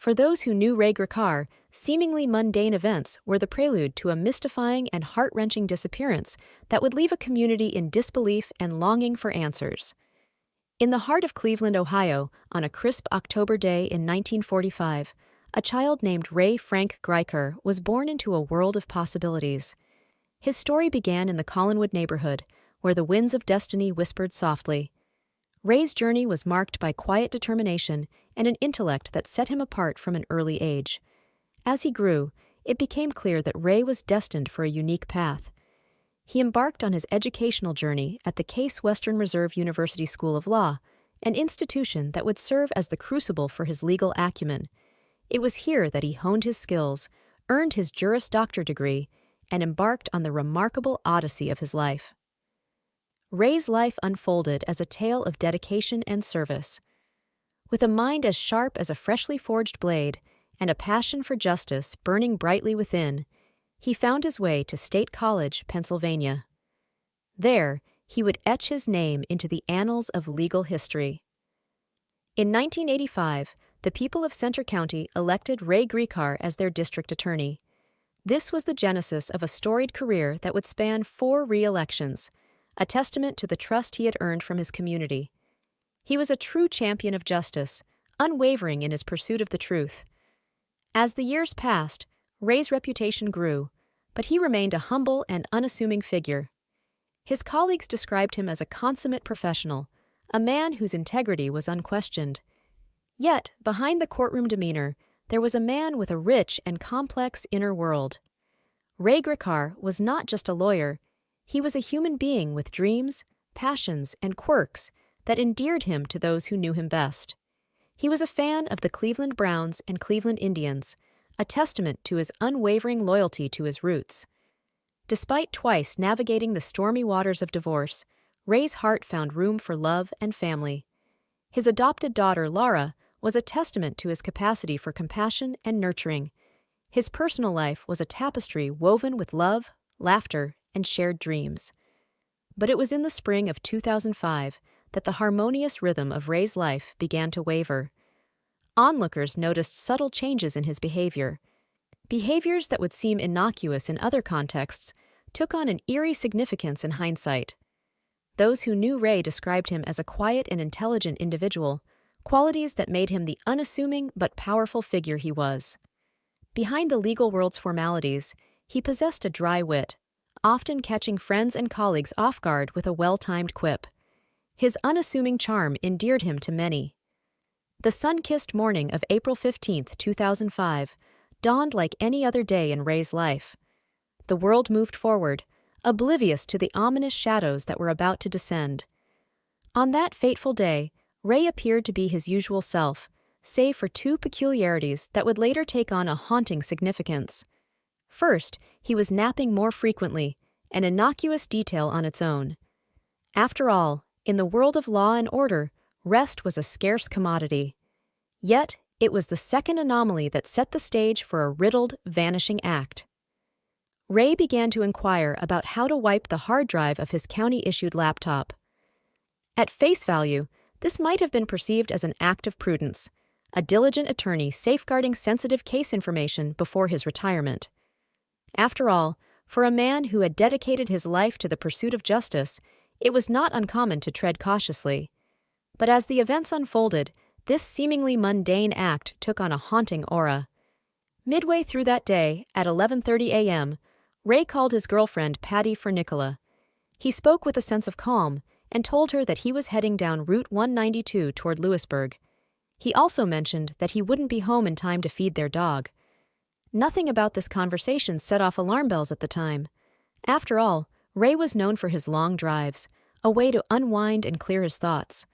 For those who knew Ray Gricar, seemingly mundane events were the prelude to a mystifying and heart-wrenching disappearance that would leave a community in disbelief and longing for answers. In the heart of Cleveland, Ohio, on a crisp October day in 1945, a child named Ray Frank Gricar was born into a world of possibilities. His story began in the Collinwood neighborhood, where the winds of destiny whispered softly. Ray's journey was marked by quiet determination and an intellect that set him apart from an early age. As he grew, it became clear that Ray was destined for a unique path. He embarked on his educational journey at the Case Western Reserve University School of Law, an institution that would serve as the crucible for his legal acumen. It was here that he honed his skills, earned his Juris Doctor degree, and embarked on the remarkable odyssey of his life. Ray's life unfolded as a tale of dedication and service. With a mind as sharp as a freshly forged blade and a passion for justice burning brightly within, he found his way to State College, Pennsylvania. There, he would etch his name into the annals of legal history. In 1985, the people of Centre County elected Ray Gricar as their district attorney. This was the genesis of a storied career that would span 4 re-elections, a testament to the trust he had earned from his community. He was a true champion of justice, unwavering in his pursuit of the truth. As the years passed, Ray's reputation grew, but he remained a humble and unassuming figure. His colleagues described him as a consummate professional, a man whose integrity was unquestioned. Yet, behind the courtroom demeanor, there was a man with a rich and complex inner world. Ray Gricar was not just a lawyer. He was a human being with dreams, passions, and quirks that endeared him to those who knew him best. He was a fan of the Cleveland Browns and Cleveland Indians, a testament to his unwavering loyalty to his roots. Despite twice navigating the stormy waters of divorce, Ray's heart found room for love and family. His adopted daughter, Laura, was a testament to his capacity for compassion and nurturing. His personal life was a tapestry woven with love, laughter, and shared dreams. But it was in the spring of 2005 that the harmonious rhythm of Ray's life began to waver. Onlookers noticed subtle changes in his behavior. Behaviors that would seem innocuous in other contexts took on an eerie significance in hindsight. Those who knew Ray described him as a quiet and intelligent individual, qualities that made him the unassuming but powerful figure he was. Behind the legal world's formalities, he possessed a dry wit, often catching friends and colleagues off guard with a well-timed quip. His unassuming charm endeared him to many. The sun-kissed morning of April 15, 2005, dawned like any other day in Ray's life. The world moved forward, oblivious to the ominous shadows that were about to descend. On that fateful day, Ray appeared to be his usual self, save for 2 peculiarities that would later take on a haunting significance. First, he was napping more frequently, an innocuous detail on its own. After all, in the world of law and order, rest was a scarce commodity. Yet, it was the second anomaly that set the stage for a riddled, vanishing act. Ray began to inquire about how to wipe the hard drive of his county-issued laptop. At face value, this might have been perceived as an act of prudence, a diligent attorney safeguarding sensitive case information before his retirement. After all, for a man who had dedicated his life to the pursuit of justice, it was not uncommon to tread cautiously. But as the events unfolded, this seemingly mundane act took on a haunting aura. Midway through that day, at 11:30 a.m., Ray called his girlfriend Patty for Nicola. He spoke with a sense of calm and told her that he was heading down Route 192 toward Lewisburg. He also mentioned that he wouldn't be home in time to feed their dog. Nothing about this conversation set off alarm bells at the time. After all, Ray was known for his long drives, a way to unwind and clear his thoughts.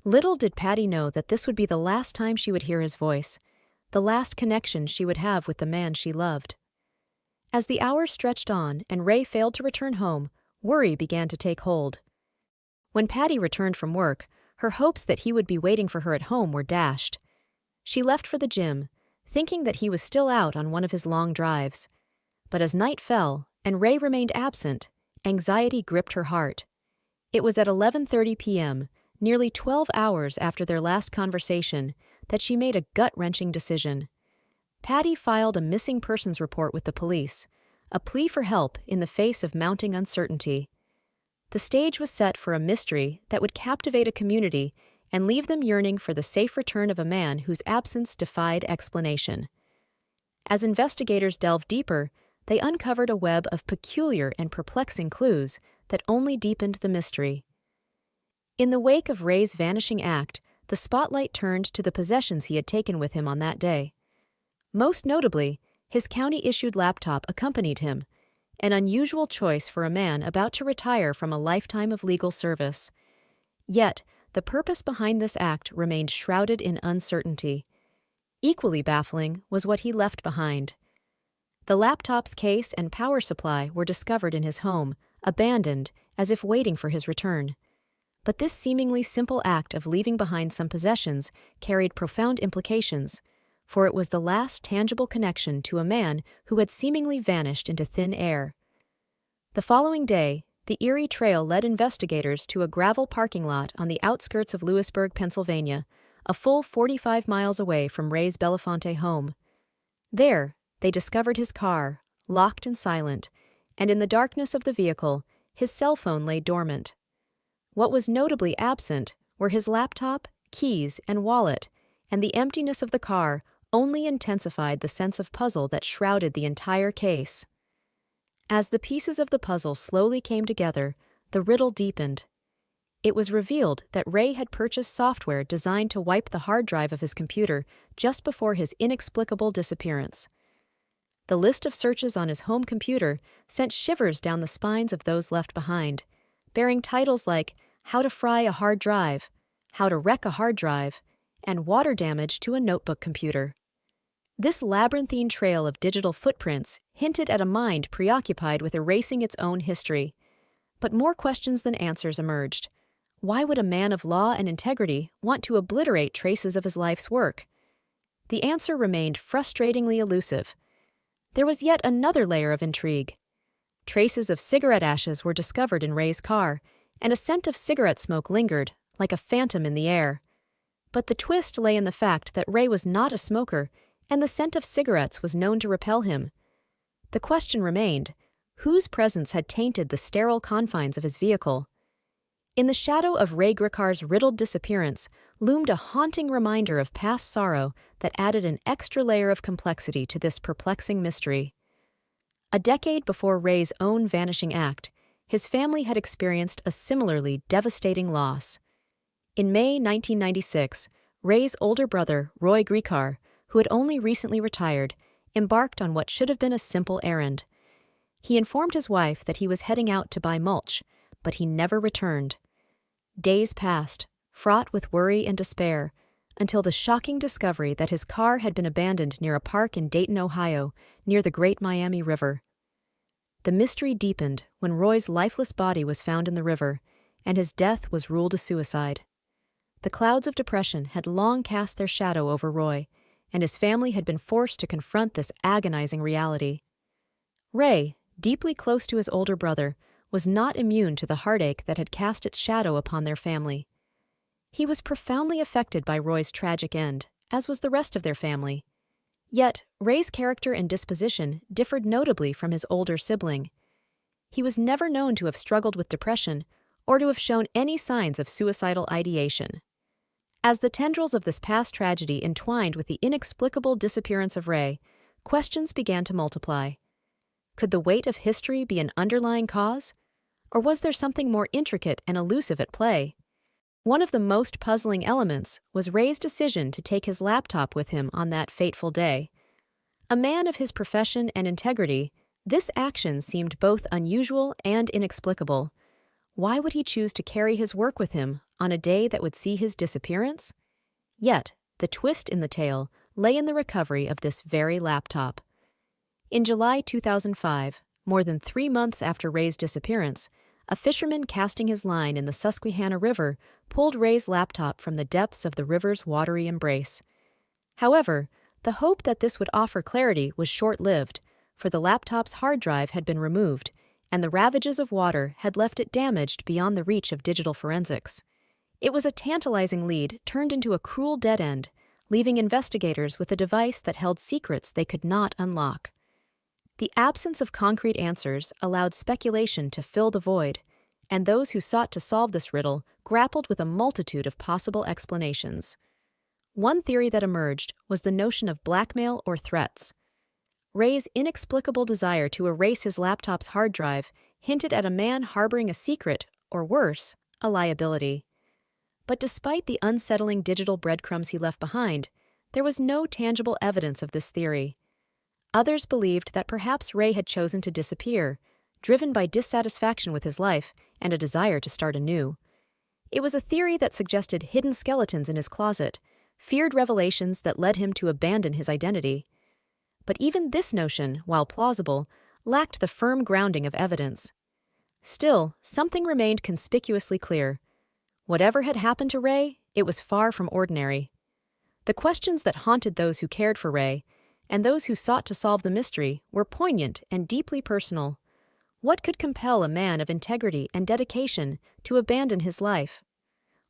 Little did Patty know that this would be the last time she would hear his voice, the last connection she would have with the man she loved. As the hours stretched on and Ray failed to return home, worry began to take hold. When Patty returned from work, her hopes that he would be waiting for her at home were dashed. She left for the gym, thinking that he was still out on one of his long drives. But as night fell and Ray remained absent, anxiety gripped her heart. It was at 11:30 p.m., nearly 12 hours after their last conversation, that she made a gut-wrenching decision. Patty filed a missing persons report with the police, a plea for help in the face of mounting uncertainty. The stage was set for a mystery that would captivate a community and leave them yearning for the safe return of a man whose absence defied explanation. As investigators delved deeper, they uncovered a web of peculiar and perplexing clues that only deepened the mystery. In the wake of Ray's vanishing act, the spotlight turned to the possessions he had taken with him on that day. Most notably, his county-issued laptop accompanied him, an unusual choice for a man about to retire from a lifetime of legal service. Yet, the purpose behind this act remained shrouded in uncertainty. Equally baffling was what he left behind. The laptop's case and power supply were discovered in his home, abandoned, as if waiting for his return. But this seemingly simple act of leaving behind some possessions carried profound implications, for it was the last tangible connection to a man who had seemingly vanished into thin air. The following day, the eerie trail led investigators to a gravel parking lot on the outskirts of Lewisburg, Pennsylvania, a full 45 miles away from Ray's Belafonte home. There, they discovered his car, locked and silent, and in the darkness of the vehicle, his cell phone lay dormant. What was notably absent were his laptop, keys, and wallet, and the emptiness of the car only intensified the sense of puzzle that shrouded the entire case. As the pieces of the puzzle slowly came together, the riddle deepened. It was revealed that Ray had purchased software designed to wipe the hard drive of his computer just before his inexplicable disappearance. The list of searches on his home computer sent shivers down the spines of those left behind, bearing titles like How to Fry a Hard Drive, How to Wreck a Hard Drive, and Water Damage to a Notebook Computer. This labyrinthine trail of digital footprints hinted at a mind preoccupied with erasing its own history. But more questions than answers emerged. Why would a man of law and integrity want to obliterate traces of his life's work? The answer remained frustratingly elusive. There was yet another layer of intrigue. Traces of cigarette ashes were discovered in Ray's car, and a scent of cigarette smoke lingered, like a phantom in the air. But the twist lay in the fact that Ray was not a smoker, and the scent of cigarettes was known to repel him. The question remained, whose presence had tainted the sterile confines of his vehicle? In the shadow of Ray Gricar's riddled disappearance loomed a haunting reminder of past sorrow that added an extra layer of complexity to this perplexing mystery. A decade before Ray's own vanishing act, his family had experienced a similarly devastating loss. In May 1996, Ray's older brother, Ray Gricar, who had only recently retired, embarked on what should have been a simple errand. He informed his wife that he was heading out to buy mulch, but he never returned. Days passed, fraught with worry and despair, until the shocking discovery that his car had been abandoned near a park in Dayton, Ohio, near the Great Miami River. The mystery deepened when Roy's lifeless body was found in the river, and his death was ruled a suicide. The clouds of depression had long cast their shadow over Roy, and his family had been forced to confront this agonizing reality. Ray, deeply close to his older brother, was not immune to the heartache that had cast its shadow upon their family. He was profoundly affected by Roy's tragic end, as was the rest of their family. Yet, Ray's character and disposition differed notably from his older sibling. He was never known to have struggled with depression or to have shown any signs of suicidal ideation. As the tendrils of this past tragedy entwined with the inexplicable disappearance of Ray, questions began to multiply. Could the weight of history be an underlying cause? Or was there something more intricate and elusive at play? One of the most puzzling elements was Ray's decision to take his laptop with him on that fateful day. A man of his profession and integrity, this action seemed both unusual and inexplicable. Why would he choose to carry his work with him on a day that would see his disappearance? Yet, the twist in the tale lay in the recovery of this very laptop. In July 2005, more than 3 months after Ray's disappearance, a fisherman casting his line in the Susquehanna River pulled Ray's laptop from the depths of the river's watery embrace. However, the hope that this would offer clarity was short-lived, for the laptop's hard drive had been removed, and the ravages of water had left it damaged beyond the reach of digital forensics. It was a tantalizing lead turned into a cruel dead end, leaving investigators with a device that held secrets they could not unlock. The absence of concrete answers allowed speculation to fill the void, and those who sought to solve this riddle grappled with a multitude of possible explanations. One theory that emerged was the notion of blackmail or threats. Ray's inexplicable desire to erase his laptop's hard drive hinted at a man harboring a secret, or worse, a liability. But despite the unsettling digital breadcrumbs he left behind, there was no tangible evidence of this theory. Others believed that perhaps Ray had chosen to disappear, driven by dissatisfaction with his life and a desire to start anew. It was a theory that suggested hidden skeletons in his closet, feared revelations that led him to abandon his identity. But even this notion, while plausible, lacked the firm grounding of evidence. Still, something remained conspicuously clear. Whatever had happened to Ray, it was far from ordinary. The questions that haunted those who cared for Ray, and those who sought to solve the mystery, were poignant and deeply personal. What could compel a man of integrity and dedication to abandon his life?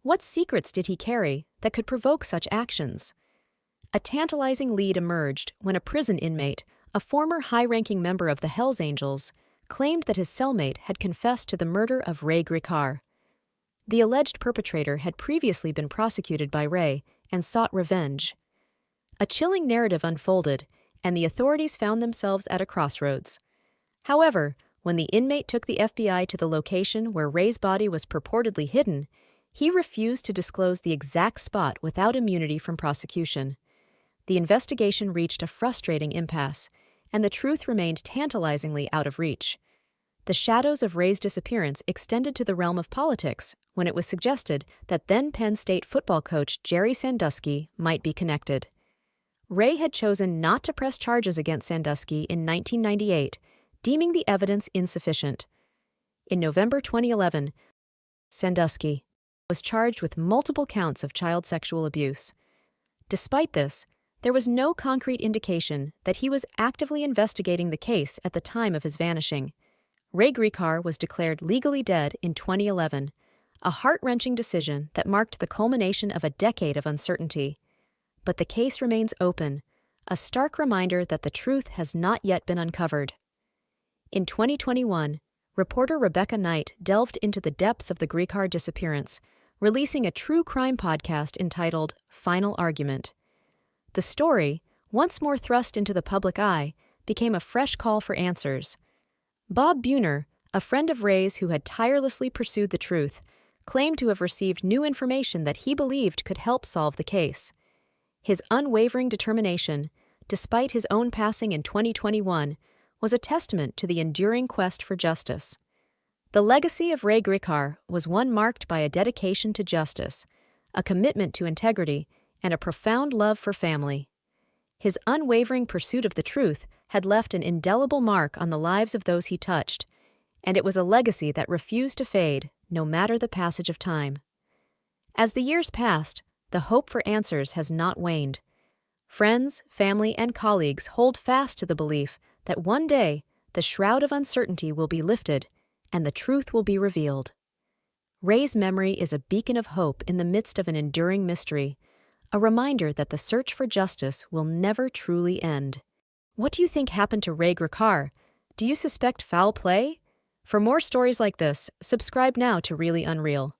What secrets did he carry that could provoke such actions? A tantalizing lead emerged when a prison inmate, a former high-ranking member of the Hells Angels, claimed that his cellmate had confessed to the murder of Ray Gricar. The alleged perpetrator had previously been prosecuted by Ray and sought revenge. A chilling narrative unfolded, and the authorities found themselves at a crossroads. However, when the inmate took the FBI to the location where Ray's body was purportedly hidden, he refused to disclose the exact spot without immunity from prosecution. The investigation reached a frustrating impasse, and the truth remained tantalizingly out of reach. The shadows of Ray's disappearance extended to the realm of politics when it was suggested that then Penn State football coach Jerry Sandusky might be connected. Ray had chosen not to press charges against Sandusky in 1998, deeming the evidence insufficient. In November 2011, Sandusky was charged with multiple counts of child sexual abuse. Despite this, there was no concrete indication that he was actively investigating the case at the time of his vanishing. Ray Gricar was declared legally dead in 2011, a heart-wrenching decision that marked the culmination of a decade of uncertainty. But the case remains open, a stark reminder that the truth has not yet been uncovered. In 2021, reporter Rebecca Knight delved into the depths of the Gricar disappearance, releasing a true crime podcast entitled Final Argument. The story, once more thrust into the public eye, became a fresh call for answers. Bob Buhner, a friend of Ray's who had tirelessly pursued the truth, claimed to have received new information that he believed could help solve the case. His unwavering determination, despite his own passing in 2021, was a testament to the enduring quest for justice. The legacy of Ray Gricar was one marked by a dedication to justice, a commitment to integrity, and a profound love for family. His unwavering pursuit of the truth had left an indelible mark on the lives of those he touched, and it was a legacy that refused to fade, no matter the passage of time. As the years passed, the hope for answers has not waned. Friends, family, and colleagues hold fast to the belief that one day the shroud of uncertainty will be lifted and the truth will be revealed. Ray's memory is a beacon of hope in the midst of an enduring mystery, a reminder that the search for justice will never truly end. What do you think happened to Ray Gricar? Do you suspect foul play? For more stories like this, subscribe now to Really Unreal.